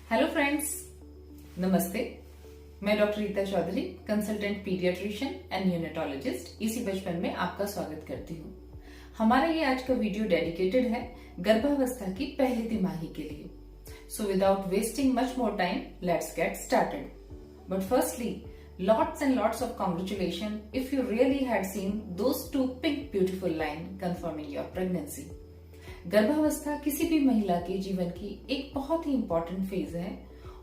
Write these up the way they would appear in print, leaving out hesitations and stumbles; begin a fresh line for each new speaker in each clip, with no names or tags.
Hello friends, नमस्ते। मैं doctor Rita Chaudhary, consultant paediatrician and neonatologist, इसी बचपन में आपका स्वागत करती हूँ। हमारा ये आज का वीडियो डेडिकेटेड है गर्भावस्था की पहली तिमाही के लिए। So without wasting much more time, let's get started. But firstly, lots and lots of congratulations if you really had seen those two pink beautiful line confirming your pregnancy. गर्भावस्था किसी भी महिला के जीवन की एक बहुत ही इम्पोर्टेंट फेज है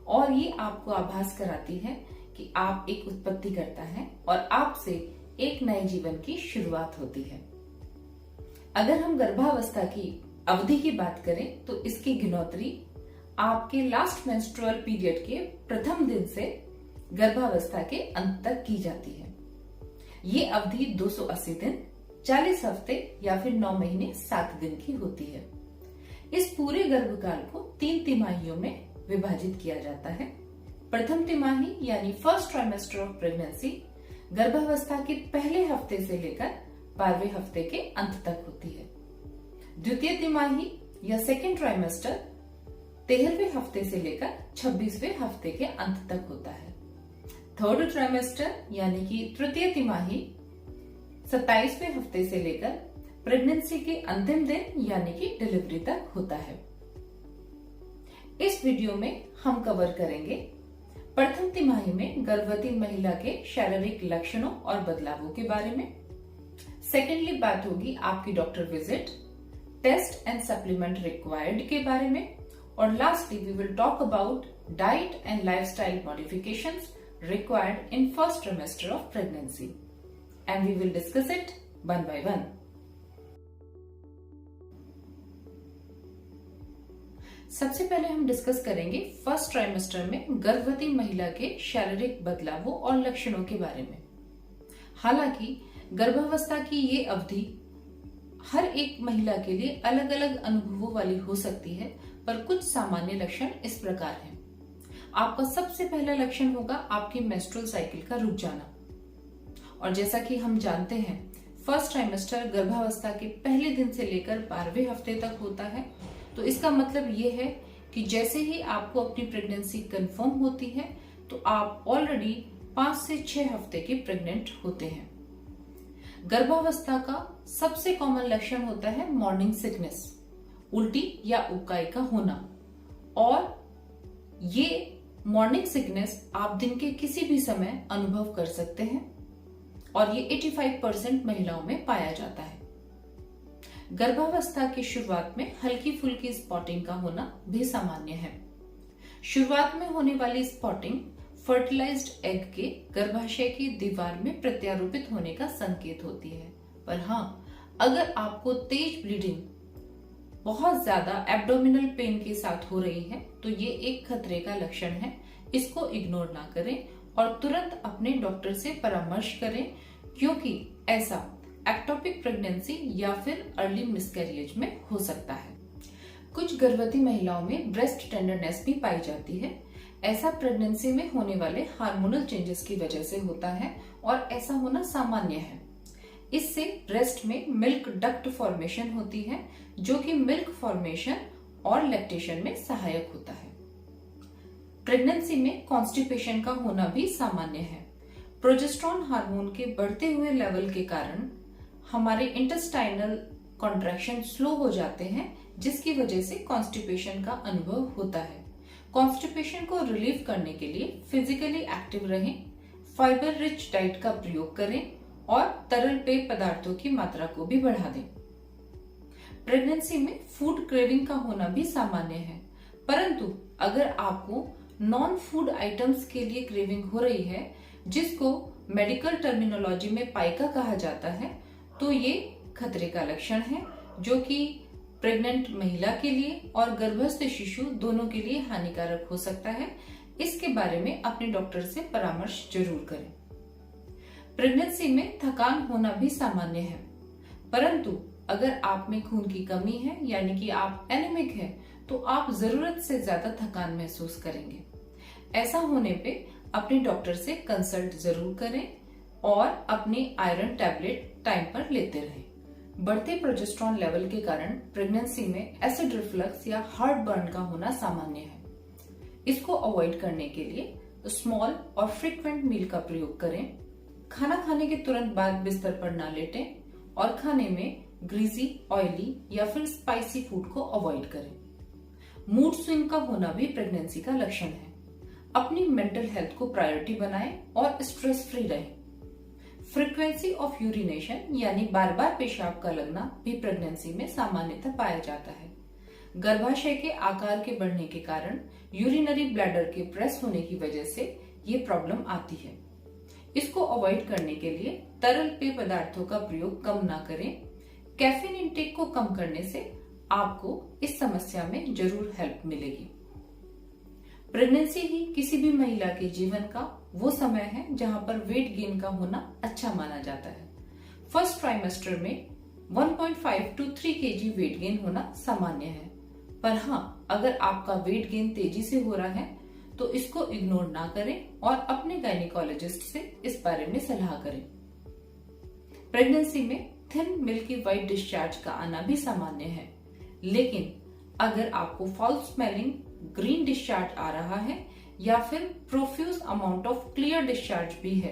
और ये आपको आभास कराती है कि आप एक उत्पत्ति करता है और आपसे एक नए जीवन की शुरुआत होती है। अगर हम गर्भावस्था की अवधि की बात करें तो इसकी गिनौत्री आपके लास्ट मेंस्ट्रुअल पीरियड के प्रथम दिन से गर्भावस्था के अंत तक की जाती है। ये अवधि 280 दिन, 40 हफ्ते या फिर 9 महीने 7 दिन की होती है। इस पूरे गर्भकाल को 3 तिमाहियों में विभाजित किया जाता है। प्रथम तिमाही यानी फर्स्ट ट्राइमेस्टर ऑफ प्रेगनेंसी गर्भावस्था के पहले हफ्ते से लेकर 12वें हफ्ते के अंत तक होती है। द्वितीय तिमाही या सेकेंड ट्राइमेस्टर 13वें हफ्ते से लेकर 26वें हफ्ते के अंत तक होता है। थर्ड ट्राइमेस्टर यानी कि तृतीय तिमाही 27वें हफ्ते से लेकर प्रेगनेंसी के अंतिम दिन यानी कि डिलीवरी तक होता है। इस वीडियो में हम कवर करेंगे प्रथम तिमाही में गर्भवती महिला के शारीरिक लक्षणों और बदलावों के बारे में। सेकेंडली बात होगी आपकी doctor visit, test and supplement required के बारे में। और lastly we will talk about diet and lifestyle modifications required in first trimester of pregnancy, and we will discuss it one by one. सबसे पहले हम डिस्कस करेंगे फर्स्ट ट्राइमेस्टर में गर्भवती महिला के शारीरिक बदलावों और लक्षणों के बारे में। हालांकि गर्भावस्था की ये अवधि हर एक महिला के लिए अलग अलग अनुभवों वाली हो सकती है, पर कुछ सामान्य लक्षण इस प्रकार हैं। आपका सबसे पहला लक्षण होगा आपकी मेंस्ट्रुअल साइकिल का रुक जाना। और जैसा कि हम जानते हैं, फर्स्ट ट्राइमेस्टर गर्भावस्था के पहले दिन से लेकर 12वें हफ्ते तक होता है। तो इसका मतलब ये है कि जैसे ही आपको अपनी प्रेगनेंसी कंफर्म होती है तो आप ऑलरेडी 5 से 6 हफ्ते के प्रेग्नेंट होते हैं। गर्भावस्था का सबसे कॉमन लक्षण होता है मॉर्निंग सिकनेस, उल्टी या उबकाई का होना। और ये मॉर्निंग सिकनेस आप दिन के किसी भी समय अनुभव कर सकते हैं और ये 85% महिलाओं में पाया जाता है। गर्भावस्था की शुरुआत में हल्की फुल्की स्पॉटिंग का होना भी सामान्य है। शुरुआत में होने वाली स्पॉटिंग फर्टिलाइज्ड एग के गर्भाशय की दीवार में प्रत्यारोपित होने का संकेत होती है। पर हाँ, अगर आपको तेज ब्लीडिंग बहुत ज्यादा एब्डोमिनल पेन के साथ हो रही है तो ये एक खतरे का लक्षण है। इसको इग्नोर ना करें और तुरंत अपने डॉक्टर से परामर्श करें, क्योंकि ऐसा एक्टोपिक प्रेगनेंसी या फिर अर्ली मिसकैरिएज में हो सकता है। कुछ गर्भवती महिलाओं में ब्रेस्ट टेंडरनेस भी पाई जाती है। ऐसा प्रेगनेंसी में होने वाले हार्मोनल चेंजेस की वजह से होता है और ऐसा होना सामान्य है। इससे ब्रेस्ट में मिल्क डक्ट फॉर्मेशन होती है, जो कि मिल्क फॉर्मेशन और लैक्टेशन में सहायक होता है। प्रेगनेंसी में कॉन्स्टिपेशन का होना भी सामान्य है। प्रोजेस्टेरॉन हार्मोन के बढ़ते हुए लेवल के कारण हमारे इंटेस्टाइनल कॉन्ट्रैक्शन स्लो हो जाते हैं, जिसकी वजह से कॉन्स्टिपेशन का अनुभव होता है। कॉन्स्टिपेशन को रिलीव करने के लिए फिजिकली एक्टिव रहें, फाइबर रिच डाइट का प्रयोग करें और तरल पेय पदार्थों की मात्रा को भी बढ़ा दें। प्रेगनेंसी में फूड क्रेविंग का होना भी सामान्य है, परंतु अगर आपको नॉन फूड आइटम्स के लिए क्रेविंग हो रही है, जिसको मेडिकल टर्मिनोलॉजी में पाइका कहा जाता है, तो ये खतरे का लक्षण है, जो कि प्रेग्नेंट महिला के लिए और गर्भस्थ शिशु दोनों के लिए हानिकारक हो सकता है। इसके बारे में अपने डॉक्टर से परामर्श जरूर करें। प्रेगनेंसी में थकान होना भी सामान्य है, परंतु अगर आप में खून की कमी है यानी कि आप एनीमिक हैं, तो आप जरूरत से ज्यादा थकान महसूस करेंगे। ऐसा होने पे अपने डॉक्टर से कंसल्ट जरूर करें और अपनी आयरन टैबलेट टाइम पर लेते रहें। बढ़ते प्रोजेस्टेरॉन लेवल के कारण प्रेगनेंसी में एसिड रिफ्लक्स या हार्ट बर्न का होना सामान्य है। इसको अवॉइड करने के लिए स्मॉल और फ्रीक्वेंट मील का प्रयोग करें। खाना खाने के तुरंत बाद बिस्तर पर ना लेटें और खाने में ग्रीजी, ऑयली या फिर स्पाइसी फूड को अवॉइड करें। मूड स्विंग का होना भी प्रेगनेंसी का लक्षण है। अपनी मेंटल हेल्थ को प्रायोरिटी बनाएं और स्ट्रेस फ्री रहें। फ्रीक्वेंसी ऑफ यूरिनेशन यानी बार बार पेशाब का लगना भी प्रेगनेंसी में सामान्यतः पाया जाता है। गर्भाशय के आकार के बढ़ने के कारण यूरिनरी ब्लैडर के प्रेस होने की वजह से ये प्रॉब्लम आती है। इसको अवॉइड करने के लिए तरल पेय पदार्थों का प्रयोग कम ना करें। कैफीन इंटेक को कम करने से आपको इस समस्या में जरूर हेल्प मिलेगी। प्रेगनेंसी ही किसी भी महिला के जीवन का वो समय है जहां पर वेट गेन का होना अच्छा माना जाता है। फर्स्ट ट्राइमेस्टर में 1.5 to 3 kg वेट गेन होना सामान्य है, पर हाँ, अगर आपका वेट गेन तेजी से हो रहा है तो इसको इग्नोर ना करें और अपने गायनिकोलॉजिस्ट से इस बारे में सलाह करें। प्रेगनेंसी में थिन मिल्की व्हाइट डिस्चार्ज का आना भी सामान्य है, लेकिन अगर आपको फाउल स्मेलिंग ग्रीन डिस्चार्ज आ रहा है या फिर profuse amount of clear discharge भी है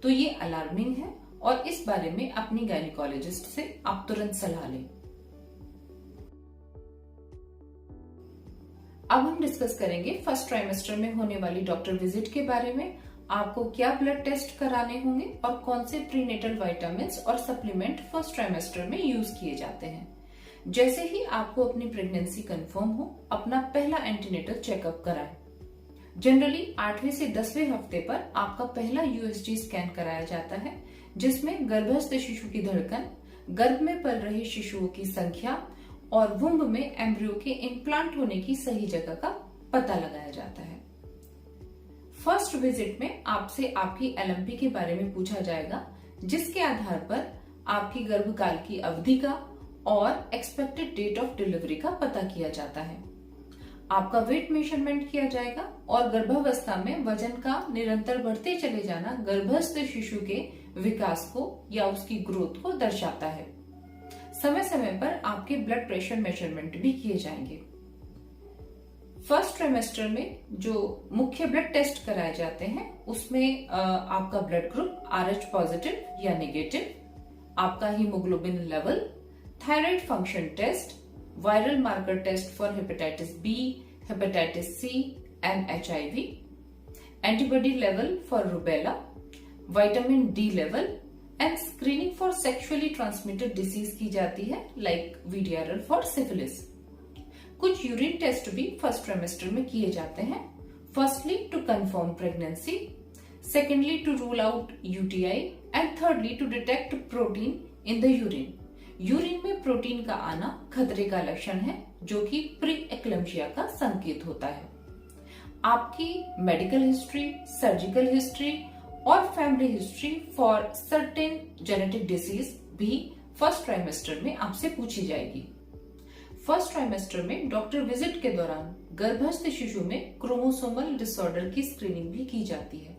तो ये अलार्मिंग है और इस बारे में अपनी गायनिकोलॉजिस्ट से आप तुरंत सलाह लें। अब हम डिस्कस करेंगे फर्स्ट ट्राइमेस्टर में होने वाली डॉक्टर विजिट के बारे में। आपको क्या ब्लड टेस्ट कराने होंगे और कौन से प्रीनेटल विटामिन्स और सप्लीमेंट फर्स्ट ट्राइमेस्टर में यूज किए जाते हैं। जैसे ही आपको अपनी प्रेगनेंसी कंफर्म हो, अपना पहला एंटीनेटल चेकअप कराएं। जनरली 8वें से 10वें हफ्ते पर आपका पहला यूएसजी स्कैन कराया जाता है, जिसमें गर्भस्थ शिशु की धड़कन, गर्भ में पल रहे शिशुओं की संख्या और वुम्ब में एम्ब्रियो के इम्प्लांट होने की सही जगह का पता लगाया जाता है। फर्स्ट विजिट में आपसे आपकी एलएमपी के बारे में पूछा जाएगा, जिसके आधार पर आपकी गर्भकाल की अवधि का और एक्सपेक्टेड डेट ऑफ डिलीवरी का पता किया जाता है। आपका वेट मेजरमेंट किया जाएगा और गर्भावस्था में वजन का निरंतर बढ़ते चले जाना गर्भस्थ शिशु के विकास को या उसकी ग्रोथ को दर्शाता है। समय समय पर आपके ब्लड प्रेशर मेजरमेंट भी किए जाएंगे। फर्स्ट ट्राइमेस्टर में जो मुख्य ब्लड टेस्ट कराए जाते हैं उसमें आपका ब्लड ग्रुप RH पॉजिटिव या नेगेटिव, आपका haemoglobin level, thyroid function test, viral marker test for hepatitis B, hepatitis C and HIV, antibody level for rubella, vitamin D level and screening for sexually transmitted disease की जाती है, like VDRL for syphilis. कुछ urine test भी first trimester में किए जाते हैं। Firstly to confirm pregnancy, secondly to rule out UTI and thirdly to detect protein in the urine. Urine में प्रोटीन का आना खतरे का लक्षण है, जो कि प्री एक्लेम्पसिया का संकेत होता है। आपकी मेडिकल हिस्ट्री, सर्जिकल हिस्ट्री और family history for certain genetic disease भी फर्स्ट ट्राइमेस्टर में आपसे पूछी जाएगी। फर्स्ट ट्राइमेस्टर में डॉक्टर विजिट के दौरान गर्भस्थ शिशु में क्रोमोसोमल डिसऑर्डर की स्क्रीनिंग भी की जाती है,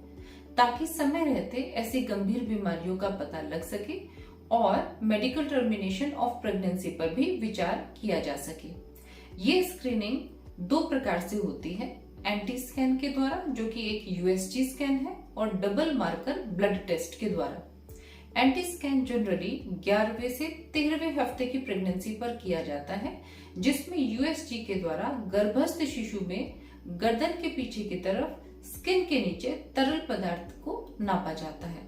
ताकि समय रहते ऐसी गंभीर बीमारियों का पता लग सके और मेडिकल टर्मिनेशन ऑफ प्रेगनेंसी पर भी विचार किया जा सके। ये स्क्रीनिंग 2 प्रकार से होती है, एंटी स्कैन के द्वारा, जो कि एक USG स्कैन है, और डबल मार्कर ब्लड टेस्ट के द्वारा। एंटी स्कैन जनरली 11वें से 13वें हफ्ते की प्रेगनेंसी पर किया जाता है, जिसमें USG के द्वारा गर्भस्थ शिशु में गर्दन के पीछे की तरफ स्किन के नीचे तरल पदार्थ को नापा जाता है।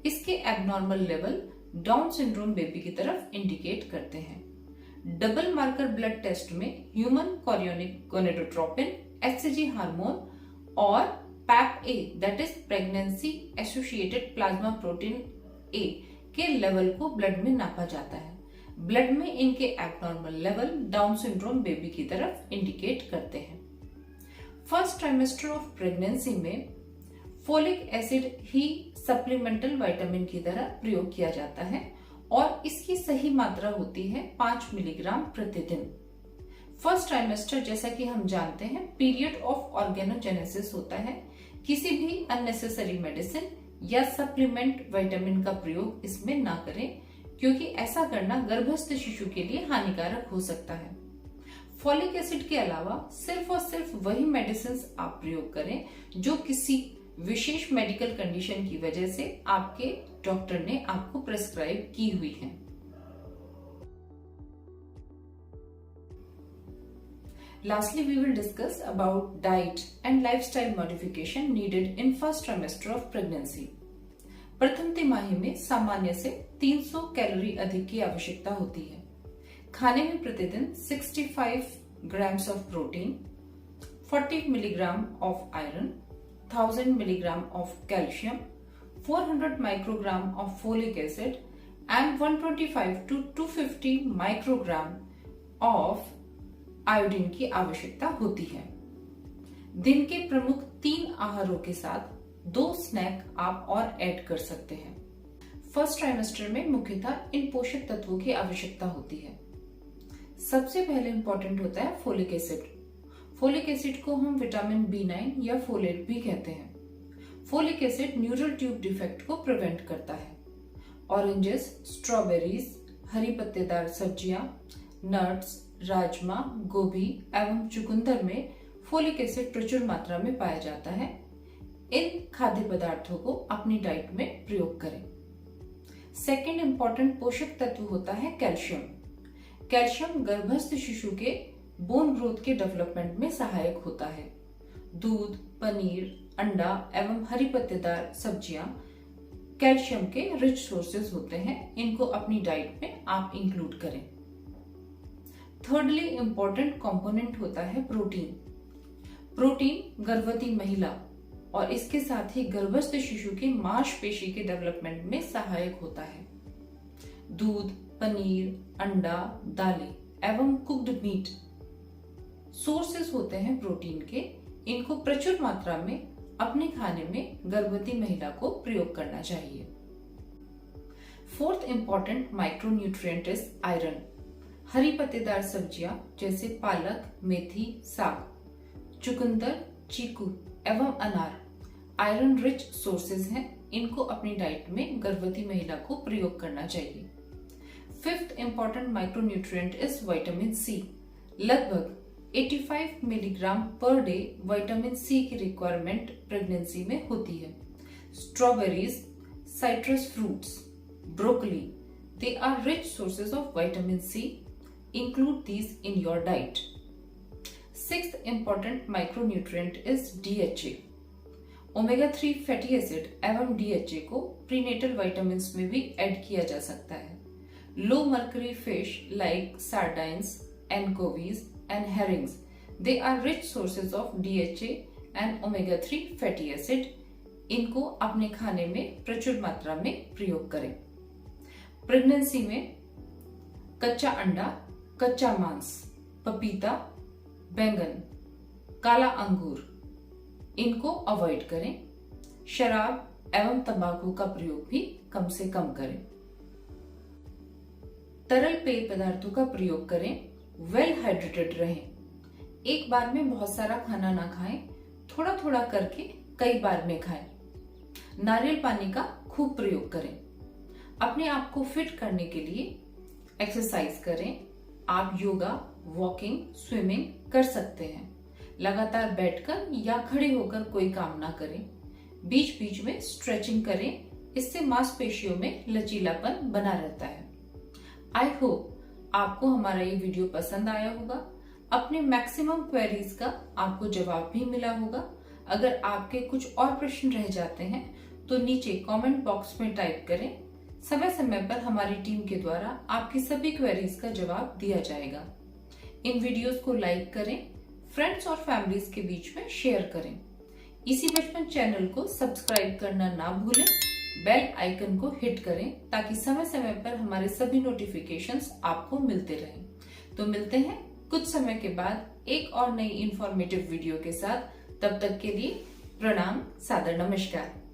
इसके abnormal level down syndrome baby की तरफ इंडिकेट करते हैं। डबल मार्कर ब्लड टेस्ट में human chorionic gonadotropin, HCG hormone और PAP-A that is pregnancy associated plasma protein A के लेवल को ब्लड में नापा जाता है। ब्लड में इनके abnormal level down syndrome baby की तरफ इंडिकेट करते हैं। फर्स्ट ट्राइमेस्टर ऑफ प्रेगनेंसी में फोलिक एसिड ही सप्लीमेंटल विटामिन की तरह प्रयोग किया जाता है और इसकी सही मात्रा होती है 5 मिलीग्राम प्रतिदिन। फर्स्ट ट्राइमेस्टर, जैसा कि हम जानते हैं, पीरियड ऑफ ऑर्गेनोजेनेसिस होता है। किसी भी अननेसेसरी मेडिसिन या सप्लीमेंट विटामिन का प्रयोग इसमें ना करें, क्योंकि ऐसा करना गर्भस्थ शिशु के लिए हानिकारक हो सकता है। फॉलिक एसिड के अलावा सिर्फ और सिर्फ वही मेडिसिन आप प्रयोग करें जो किसी विशेष मेडिकल कंडीशन की वजह से आपके डॉक्टर ने आपको प्रेस्क्राइब की हुई है। Lastly, we will discuss about diet and lifestyle modification needed in first trimester of pregnancy. प्रथम तिमाही में सामान्य से 300 कैलोरी अधिक की आवश्यकता होती है। खाने में प्रतिदिन 65 grams of protein, 40 milligram of iron, 1000 milligram of calcium, 400 microgram of folic acid and 125 to 250 microgram of iodine की आवश्यकता होती है। दिन के प्रमुख 3 आहारों के साथ 2 स्नैक आप और ऐड कर सकते हैं। फर्स्ट ट्राइमेस्टर में मुख्यतः इन पोषक तत्वों की आवश्यकता होती है। सबसे पहले इंपॉर्टेंट होता है फोलिक एसिड। फोलिक एसिड को हम विटामिन B9 या फोलेट भी कहते हैं। Folic acid neural tube defect को प्रिवेंट करता है। ऑरेंजेस, स्ट्रॉबेरीज, हरी पत्तेदार सब्जियां, नट्स, राजमा, गोभी एवं चुकंदर में फोलिक एसिड प्रचुर मात्रा में पाया जाता है। इन खाद्य पदार्थों को अपनी डाइट में प्रयोग करें। सेकेंड इंपॉर्टेंट पोषक तत्व होता है कैल्शियम। कैल्शियम गर्भस्थ शिशु के बोन ग्रोथ के डेवलपमेंट में सहायक होता है। दूध, पनीर, अंडा एवं हरी पत्तेदार सब्जियां कैल्शियम के रिच सोर्सेज होते हैं। इनको अपनी डाइट में आप इंक्लूड करें। थर्डली इंपॉर्टेंट कंपोनेंट होता है प्रोटीन। प्रोटीन गर्भवती महिला और इसके साथ ही गर्भस्थ शिशु की मांसपेशी के डेवलपमेंट में सहायक होता है। दूध, पनीर, अंडा, दालें एवं कुक्ड मीट सोर्सेस होते हैं प्रोटीन के। इनको प्रचुर मात्रा में अपने खाने में गर्भवती महिला को प्रयोग करना चाहिए। Fourth important micronutrient is iron. हरी पत्तेदार सब्जियां जैसे पालक, मेथी, साग, चुकंदर, चीकू एवं अनार आयरन रिच सोर्सेज हैं। इनको अपनी डाइट में गर्भवती महिला को प्रयोग करना चाहिए। Fifth important micronutrient is vitamin C. लगभग 85 milligram per day vitamin C की रिक्वायरमेंट प्रेगनेंसी में होती है। Strawberries, citrus fruits, broccoli, they are rich sources of vitamin C. Include these in your diet. Sixth important micronutrient is DHA. Omega-3 fatty acid एवं DHA को prenatal vitamins में भी add किया जा सकता है। Low mercury fish like sardines, anchovies and herrings, they are rich sources of DHA and omega-3 fatty acid. इनको अपने खाने में प्रचुर मात्रा में प्रयोग करें। प्रेगनेंसी में कच्चा अंडा, कच्चा मांस, पपीता, बैंगन, काला अंगूर इनको अवॉइड करें। शराब एवं तंबाकू का प्रयोग भी कम से कम करें। तरल पेय पदार्थों का प्रयोग करें। वेल हाइड्रेटेड रहें। एक बार में बहुत सारा खाना ना खाएं, थोड़ा थोड़ा करके कई बार में खाएं। नारियल पानी का खूब प्रयोग करें। अपने आप को फिट करने के लिए एक्सरसाइज करें। आप योगा, वॉकिंग, स्विमिंग कर सकते हैं। लगातार बैठकर या खड़े होकर कोई काम ना करें। बीच बीच में स्ट्रेचिंग करें। इससे मांसपेशियों में लचीलापन बना रहता है। आई होप आपको हमारा ये वीडियो पसंद आया होगा। अपने मैक्सिमम क्वेरीज का आपको जवाब भी मिला होगा। अगर आपके कुछ और प्रश्न रह जाते हैं तो नीचे कमेंट बॉक्स में टाइप करें। समय समय पर हमारी टीम के द्वारा आपकी सभी क्वेरीज का जवाब दिया जाएगा। इन वीडियोस को लाइक करें, फ्रेंड्स और फैमिलीज के बीच में शेयर करें। इसी बचपन चैनल को सब्सक्राइब करना ना भूलें। बेल आइकन को हिट करें ताकि समय समय पर हमारे सभी नोटिफिकेशंस आपको मिलते रहें। तो मिलते हैं कुछ समय के बाद एक और नई इंफॉर्मेटिव वीडियो के साथ। तब तक के लिए प्रणाम, सादर नमस्कार।